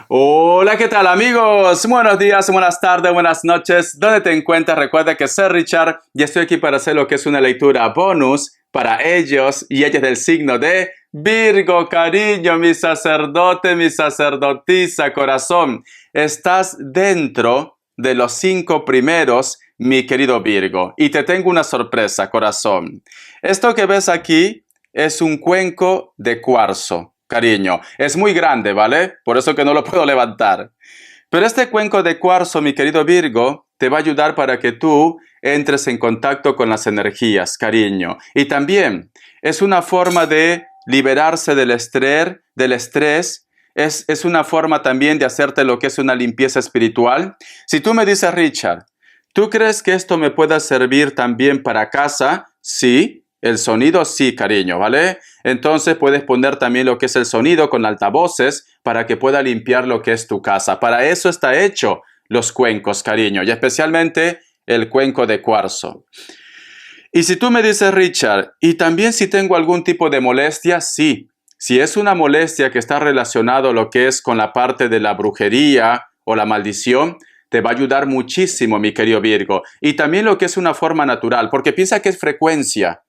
Hola, ¿qué tal amigos? Buenos días, buenas tardes, buenas noches. ¿Dónde te encuentras? Recuerda que soy Richard y estoy aquí para hacer lo que es una lectura bonus para ellos y ellas del signo de Virgo, cariño, mi sacerdote, mi sacerdotisa, corazón. Estás dentro de los 5 primeros, mi querido Virgo. Y te tengo una sorpresa, corazón. Esto que ves aquí es un cuenco de cuarzo, cariño. Es muy grande, ¿vale? Por eso que no lo puedo levantar. Pero este cuenco de cuarzo, mi querido Virgo, te va a ayudar para que tú entres en contacto con las energías, cariño. Y también es una forma de liberarse del estrés. Es una forma también de hacerte lo que es una limpieza espiritual. Si tú me dices, Richard, ¿tú crees que esto me pueda servir también para casa? Sí. El sonido sí, cariño, ¿vale? Entonces puedes poner también lo que es el sonido con altavoces para que pueda limpiar lo que es tu casa. Para eso está hecho los cuencos, cariño, y especialmente el cuenco de cuarzo. Y si tú me dices, Richard, y también si tengo algún tipo de molestia, sí. Si es una molestia que está relacionado a lo que es con la parte de la brujería o la maldición, te va a ayudar muchísimo, mi querido Virgo. Y también lo que es una forma natural, porque piensa que es frecuencia.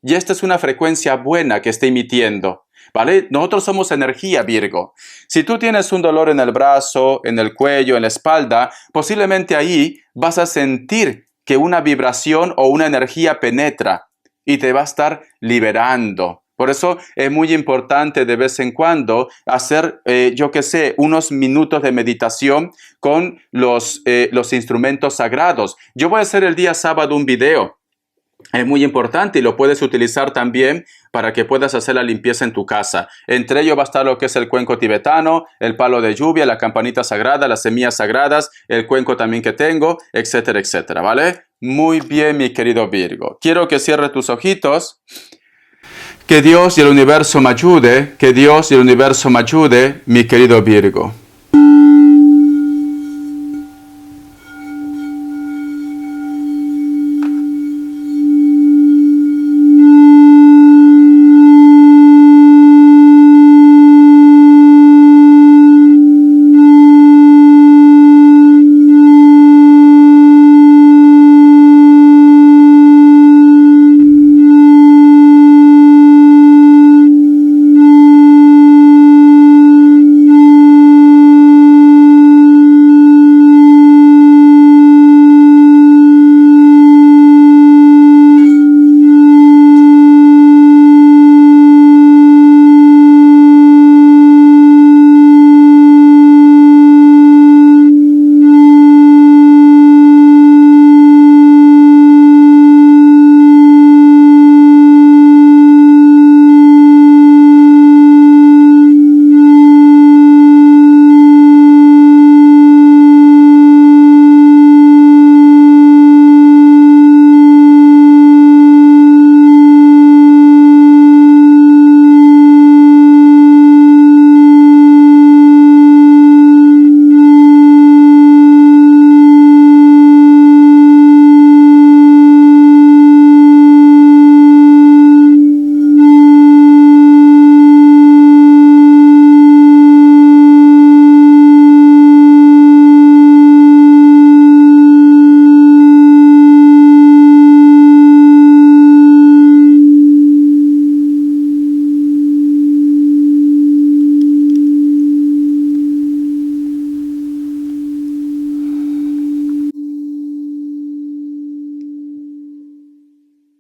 Y esta es una frecuencia buena que está emitiendo, ¿vale? Nosotros somos energía, Virgo. Si tú tienes un dolor en el brazo, en el cuello, en la espalda, posiblemente ahí vas a sentir que una vibración o una energía penetra y te va a estar liberando. Por eso es muy importante de vez en cuando hacer, yo qué sé, unos minutos de meditación con los instrumentos sagrados. Yo voy a hacer el día sábado un video. Es muy importante y lo puedes utilizar también para que puedas hacer la limpieza en tu casa. Entre ellos va a estar lo que es el cuenco tibetano, el palo de lluvia, la campanita sagrada, las semillas sagradas, el cuenco también que tengo, etcétera, etcétera, ¿vale? Muy bien, mi querido Virgo. Quiero que cierres tus ojitos. Que Dios y el universo me ayude, que Dios y el universo me ayude, mi querido Virgo.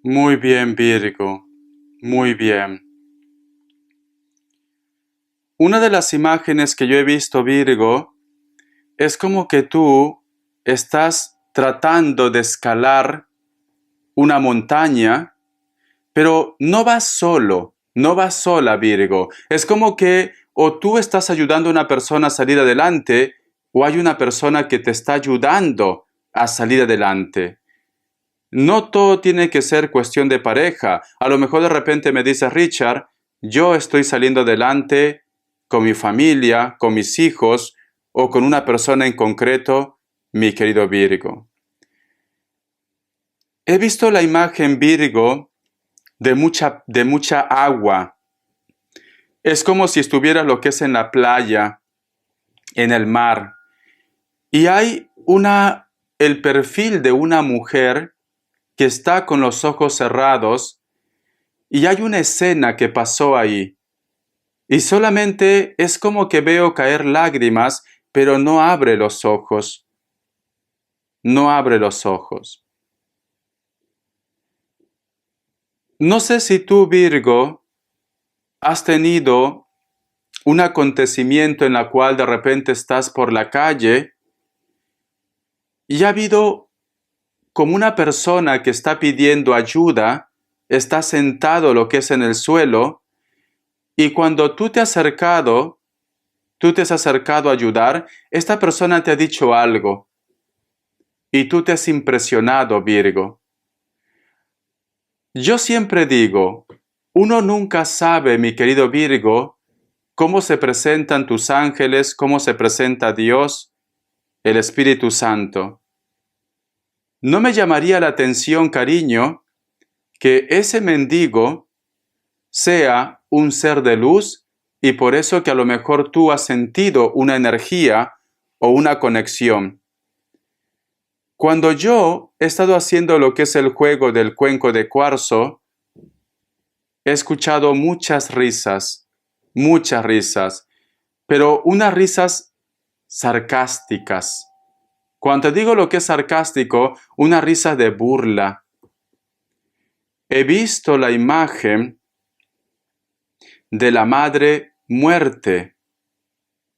Muy bien, Virgo. Muy bien. Una de las imágenes que yo he visto, Virgo, es como que tú estás tratando de escalar una montaña, pero no vas solo, no vas sola, Virgo. Es como que o tú estás ayudando a una persona a salir adelante, o hay una persona que te está ayudando a salir adelante. No todo tiene que ser cuestión de pareja. A lo mejor de repente me dice Richard, yo estoy saliendo adelante con mi familia, con mis hijos o con una persona en concreto, mi querido Virgo. He visto la imagen, Virgo, de mucha agua. Es como si estuvieras lo que es en la playa en el mar. Y hay el perfil de una mujer que está con los ojos cerrados y hay una escena que pasó ahí. Y solamente es como que veo caer lágrimas, pero no abre los ojos. No abre los ojos. No sé si tú, Virgo, has tenido un acontecimiento en el cual de repente estás por la calle y ha habido como una persona que está pidiendo ayuda, está sentado lo que es en el suelo, y cuando tú te has acercado a ayudar, esta persona te ha dicho algo, y tú te has impresionado, Virgo. Yo siempre digo, uno nunca sabe, mi querido Virgo, cómo se presentan tus ángeles, cómo se presenta Dios, el Espíritu Santo. No me llamaría la atención, cariño, que ese mendigo sea un ser de luz y por eso que a lo mejor tú has sentido una energía o una conexión. Cuando yo he estado haciendo lo que es el juego del cuenco de cuarzo, he escuchado muchas risas, pero unas risas sarcásticas. Cuando te digo lo que es sarcástico, una risa de burla. He visto la imagen de la Madre Muerte,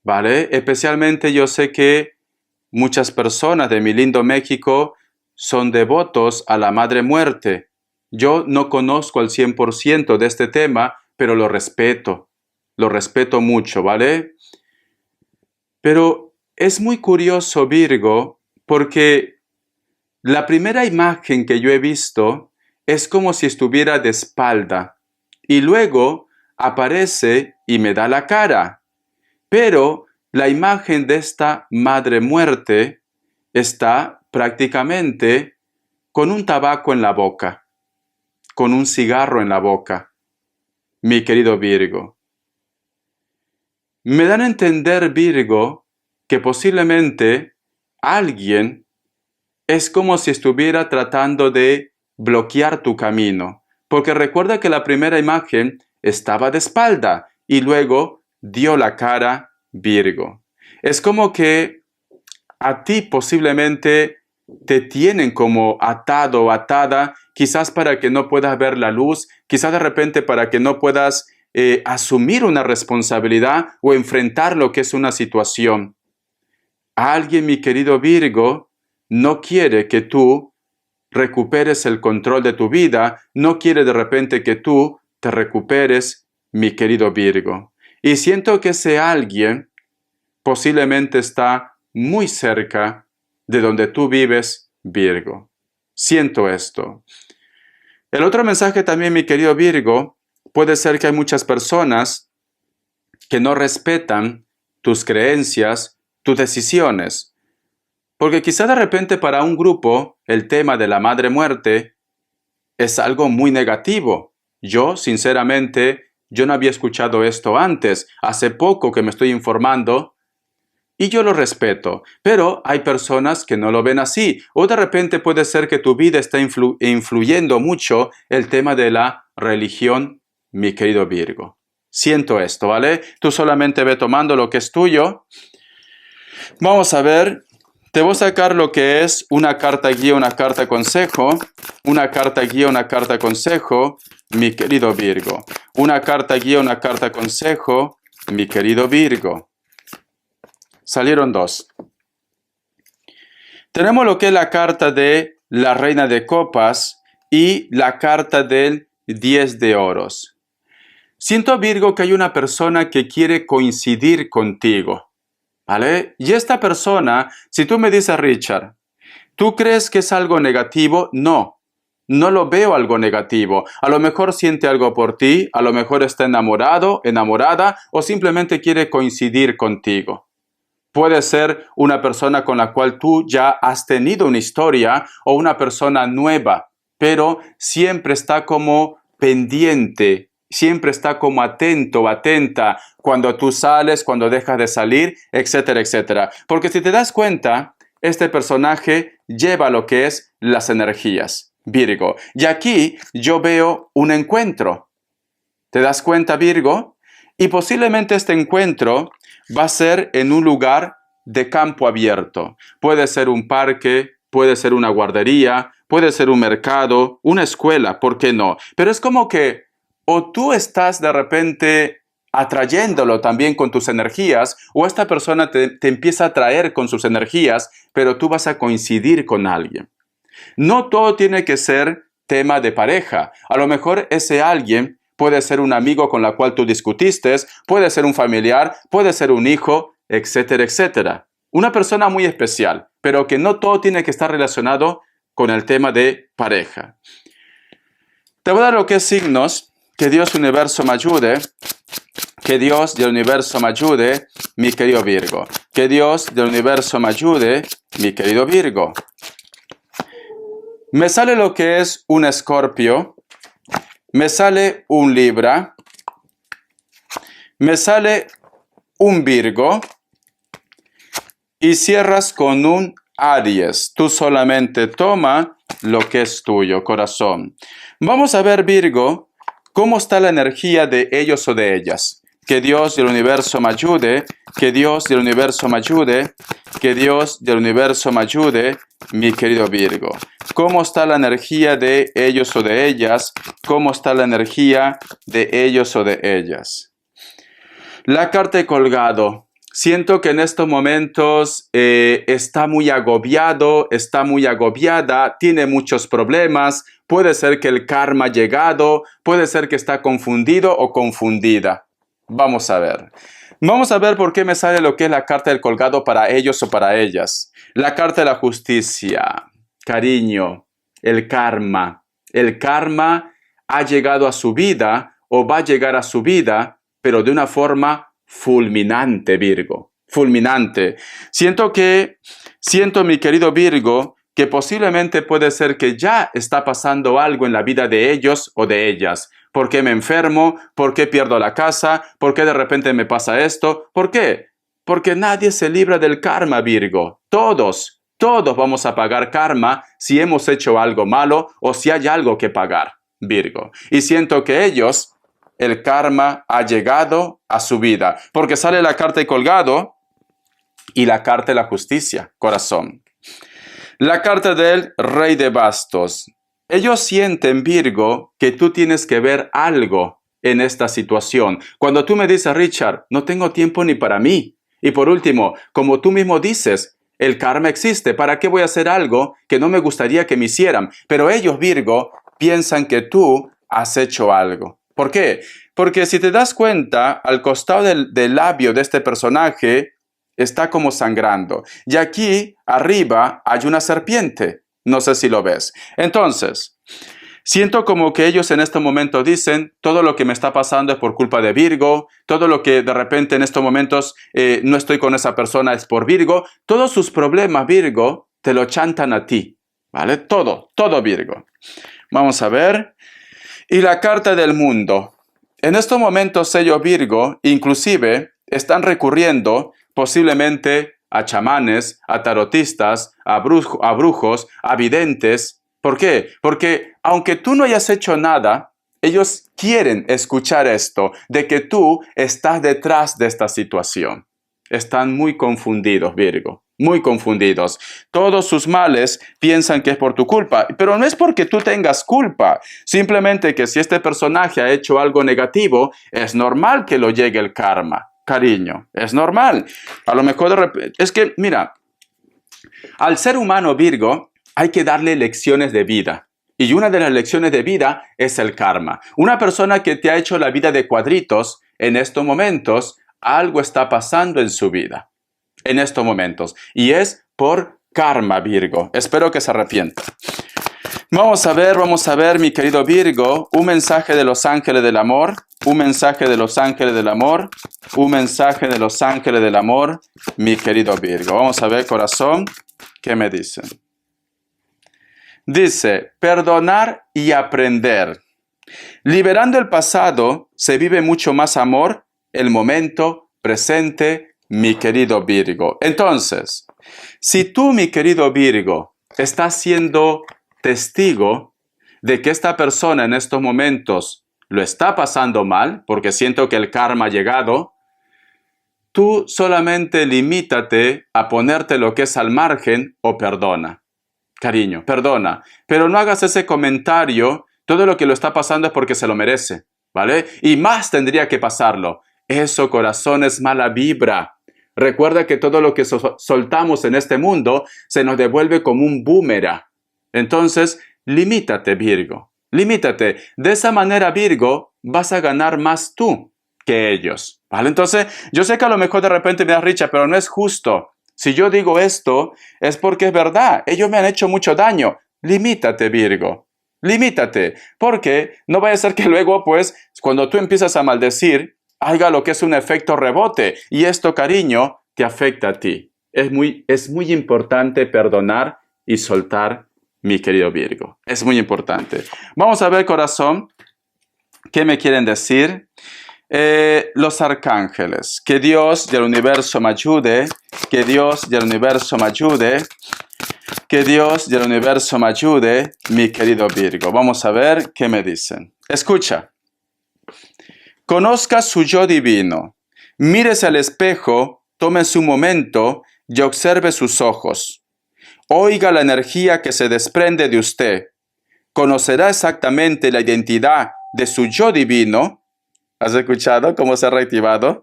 ¿vale? Especialmente yo sé que muchas personas de mi lindo México son devotos a la Madre Muerte. Yo no conozco al 100% de este tema, pero lo respeto mucho, ¿vale? Pero es muy curioso, Virgo, porque la primera imagen que yo he visto es como si estuviera de espalda y luego aparece y me da la cara. Pero la imagen de esta Madre Muerte está prácticamente con un tabaco en la boca, con un cigarro en la boca, mi querido Virgo. Me dan a entender, Virgo, que posiblemente alguien es como si estuviera tratando de bloquear tu camino, porque recuerda que la primera imagen estaba de espalda y luego dio la cara, Virgo. Es como que a ti posiblemente te tienen como atado o atada, quizás para que no puedas ver la luz, quizás de repente para que no puedas asumir una responsabilidad o enfrentar lo que es una situación. Alguien, mi querido Virgo, no quiere que tú recuperes el control de tu vida, no quiere de repente que tú te recuperes, mi querido Virgo. Y siento que ese alguien posiblemente está muy cerca de donde tú vives, Virgo. Siento esto. El otro mensaje también, mi querido Virgo, puede ser que hay muchas personas que no respetan tus creencias, tus decisiones. Porque quizá de repente para un grupo el tema de la Madre Muerte es algo muy negativo. Yo, sinceramente, yo no había escuchado esto antes. Hace poco que me estoy informando y yo lo respeto. Pero hay personas que no lo ven así. O de repente puede ser que tu vida está influyendo mucho el tema de la religión, mi querido Virgo. Siento esto, ¿vale? Tú solamente ve tomando lo que es tuyo. Vamos a ver. Te voy a sacar lo que es una carta guía, una carta consejo. Una carta guía, una carta consejo, mi querido Virgo. Una carta guía, una carta consejo, mi querido Virgo. Salieron dos. Tenemos lo que es la carta de la Reina de Copas y la carta del 10 de Oros. Siento, Virgo, que hay una persona que quiere coincidir contigo, ¿vale? Y esta persona, si tú me dices, Richard, ¿tú crees que es algo negativo? No, no lo veo algo negativo. A lo mejor siente algo por ti, a lo mejor está enamorado, enamorada, o simplemente quiere coincidir contigo. Puede ser una persona con la cual tú ya has tenido una historia o una persona nueva, pero siempre está como pendiente siempre está como atento o atenta cuando tú sales, cuando dejas de salir, etcétera, etcétera. Porque si te das cuenta, este personaje lleva lo que es las energías, Virgo. Y aquí yo veo un encuentro. ¿Te das cuenta, Virgo? Y posiblemente este encuentro va a ser en un lugar de campo abierto. Puede ser un parque, puede ser una guardería, puede ser un mercado, una escuela, ¿por qué no? Pero es como que o tú estás de repente atrayéndolo también con tus energías, o esta persona te empieza a atraer con sus energías, pero tú vas a coincidir con alguien. No todo tiene que ser tema de pareja. A lo mejor ese alguien puede ser un amigo con la cual tú discutiste, puede ser un familiar, puede ser un hijo, etcétera, etcétera. Una persona muy especial, pero que no todo tiene que estar relacionado con el tema de pareja. Te voy a dar lo que es signos. Que Dios Universo me ayude. Que Dios del Universo me ayude, mi querido Virgo. Que Dios del Universo me ayude, mi querido Virgo. Me sale lo que es un Escorpio. Me sale un Libra. Me sale un Virgo. Y cierras con un Aries. Tú solamente toma lo que es tuyo, corazón. Vamos a ver, Virgo, cómo está la energía de ellos o de ellas. Que Dios del Universo me ayude. Que Dios del Universo me ayude. Que Dios del Universo me ayude, mi querido Virgo. ¿Cómo está la energía de ellos o de ellas? ¿Cómo está la energía de ellos o de ellas? La carta de colgado. Siento que en estos momentos está muy agobiado, está muy agobiada, tiene muchos problemas. Puede ser que el karma ha llegado, puede ser que está confundido o confundida. Vamos a ver. Vamos a ver por qué me sale lo que es la carta del colgado para ellos o para ellas. La carta de la justicia. Cariño, el karma. El karma ha llegado a su vida o va a llegar a su vida, pero de una forma fulminante, Virgo. Fulminante. Siento, mi querido Virgo, que posiblemente puede ser que ya está pasando algo en la vida de ellos o de ellas. ¿Por qué me enfermo? ¿Por qué pierdo la casa? ¿Por qué de repente me pasa esto? ¿Por qué? Porque nadie se libra del karma, Virgo. Todos vamos a pagar karma si hemos hecho algo malo o si hay algo que pagar, Virgo. Y siento que ellos, el karma ha llegado a su vida. Porque sale la carta de colgado y la carta de la justicia, corazón. La carta del Rey de Bastos. Ellos sienten, Virgo, que tú tienes que ver algo en esta situación. Cuando tú me dices, Richard, no tengo tiempo ni para mí. Y por último, como tú mismo dices, el karma existe. ¿Para qué voy a hacer algo que no me gustaría que me hicieran? Pero ellos, Virgo, piensan que tú has hecho algo. ¿Por qué? Porque si te das cuenta, al costado del labio de este personaje está como sangrando. Y aquí arriba hay una serpiente. No sé si lo ves. Entonces, siento como que ellos en este momento dicen, todo lo que me está pasando es por culpa de Virgo, todo lo que de repente en estos momentos no estoy con esa persona es por Virgo. Todos sus problemas, Virgo, te lo chantan a ti, ¿vale? Todo Virgo. Vamos a ver. Y la carta del mundo. En estos momentos ellos, Virgo, inclusive están recurriendo posiblemente a chamanes, a tarotistas, a brujos, a videntes. ¿Por qué? Porque aunque tú no hayas hecho nada, ellos quieren escuchar esto, de que tú estás detrás de esta situación. Están muy confundidos, Virgo, muy confundidos. Todos sus males piensan que es por tu culpa, pero no es porque tú tengas culpa. Simplemente que si este personaje ha hecho algo negativo, es normal que lo llegue el karma. Cariño, es normal. A lo mejor de repente, es que, mira, al ser humano, Virgo, hay que darle lecciones de vida. Y una de las lecciones de vida es el karma. Una persona que te ha hecho la vida de cuadritos, en estos momentos, algo está pasando en su vida. En estos momentos. Y es por karma, Virgo. Espero que se arrepienta. Vamos a ver, mi querido Virgo, un mensaje de los ángeles del amor, un mensaje de los ángeles del amor, un mensaje de los ángeles del amor, mi querido Virgo. Vamos a ver, corazón, ¿qué me dicen? Dice, perdonar y aprender. Liberando el pasado, se vive mucho más amor, el momento presente, mi querido Virgo. Entonces, si tú, mi querido Virgo, estás siendo testigo de que esta persona en estos momentos lo está pasando mal, porque siento que el karma ha llegado, tú solamente limítate a ponerte lo que es al margen o perdona. Cariño, perdona, pero no hagas ese comentario, todo lo que lo está pasando es porque se lo merece, ¿vale? Y más tendría que pasarlo. Eso, corazón, es mala vibra. Recuerda que todo lo que soltamos en este mundo se nos devuelve como un boomerang. Entonces, limítate, Virgo. Limítate. De esa manera, Virgo, vas a ganar más tú que ellos, ¿vale? Entonces, yo sé que a lo mejor de repente me das Richard, pero no es justo. Si yo digo esto, es porque es verdad. Ellos me han hecho mucho daño. Limítate, Virgo. Limítate. Porque no vaya a ser que luego, pues, cuando tú empiezas a maldecir, haga lo que es un efecto rebote. Y esto, cariño, te afecta a ti. Es muy importante perdonar y soltar, mi querido Virgo. Es muy importante. Vamos a ver, corazón, ¿qué me quieren decir? Los arcángeles. Que Dios del universo me ayude. Que Dios del universo me ayude. Que Dios del universo me ayude, mi querido Virgo. Vamos a ver qué me dicen. Escucha. Conozca su yo divino. Mírese al espejo, tome su momento y observe sus ojos. Oiga la energía que se desprende de usted. Conocerá exactamente la identidad de su yo divino. ¿Has escuchado cómo se ha reactivado?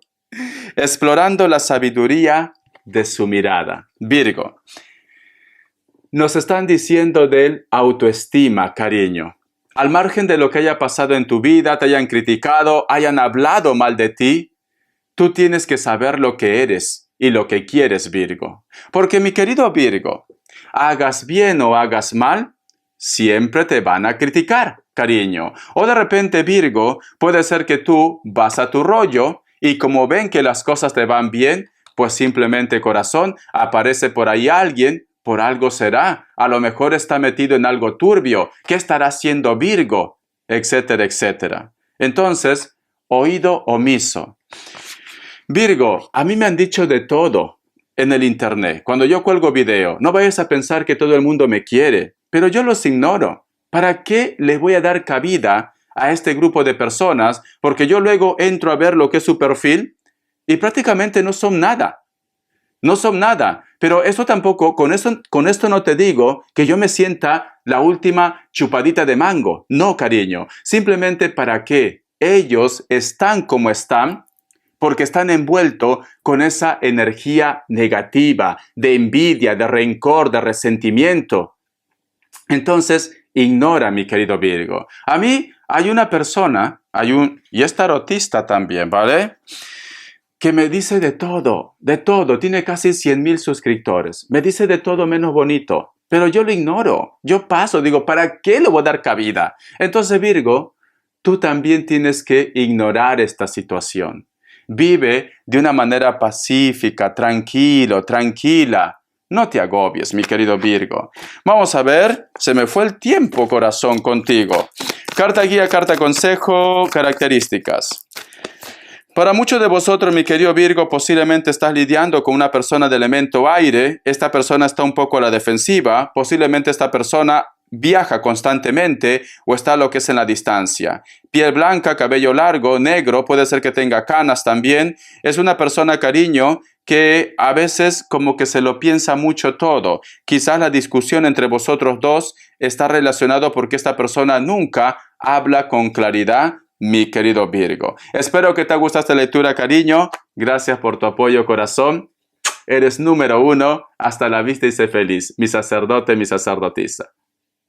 Explorando la sabiduría de su mirada. Virgo, nos están diciendo del autoestima, cariño. Al margen de lo que haya pasado en tu vida, te hayan criticado, hayan hablado mal de ti, tú tienes que saber lo que eres y lo que quieres, Virgo. Porque, mi querido Virgo, hagas bien o hagas mal, siempre te van a criticar, cariño. O de repente, Virgo, puede ser que tú vas a tu rollo y como ven que las cosas te van bien, pues simplemente, corazón, aparece por ahí alguien, por algo será. A lo mejor está metido en algo turbio. ¿Qué estará haciendo Virgo? Etcétera, etcétera. Entonces, oído omiso. Virgo, a mí me han dicho de todo en el internet. Cuando yo cuelgo video, no vayas a pensar que todo el mundo me quiere, pero yo los ignoro. ¿Para qué les voy a dar cabida a este grupo de personas? Porque yo luego entro a ver lo que es su perfil y prácticamente no son nada. No son nada. Pero eso tampoco, con esto no te digo que yo me sienta la última chupadita de mango. No, cariño. Simplemente para que ellos están como están, porque están envueltos con esa energía negativa, de envidia, de rencor, de resentimiento. Entonces, ignora, mi querido Virgo. A mí hay una persona, y es tarotista también, ¿vale? Que me dice de todo, tiene casi 100,000 suscriptores, me dice de todo menos bonito, pero yo lo ignoro, yo paso, digo, ¿para qué le voy a dar cabida? Entonces, Virgo, tú también tienes que ignorar esta situación. Vive de una manera pacífica, tranquilo, tranquila. No te agobies, mi querido Virgo. Vamos a ver, se me fue el tiempo, corazón, contigo. Carta guía, carta consejo, características. Para muchos de vosotros, mi querido Virgo, posiblemente estás lidiando con una persona de elemento aire. Esta persona está un poco a la defensiva. Posiblemente esta persona viaja constantemente o está lo que es en la distancia. Piel blanca, cabello largo, negro, puede ser que tenga canas también. Es una persona, cariño, que a veces como que se lo piensa mucho todo. Quizás la discusión entre vosotros dos está relacionado porque esta persona nunca habla con claridad, mi querido Virgo. Espero que te guste esta lectura, cariño. Gracias por tu apoyo, corazón. Eres número 1. Hasta la vista y sé feliz. Mi sacerdote, mi sacerdotisa.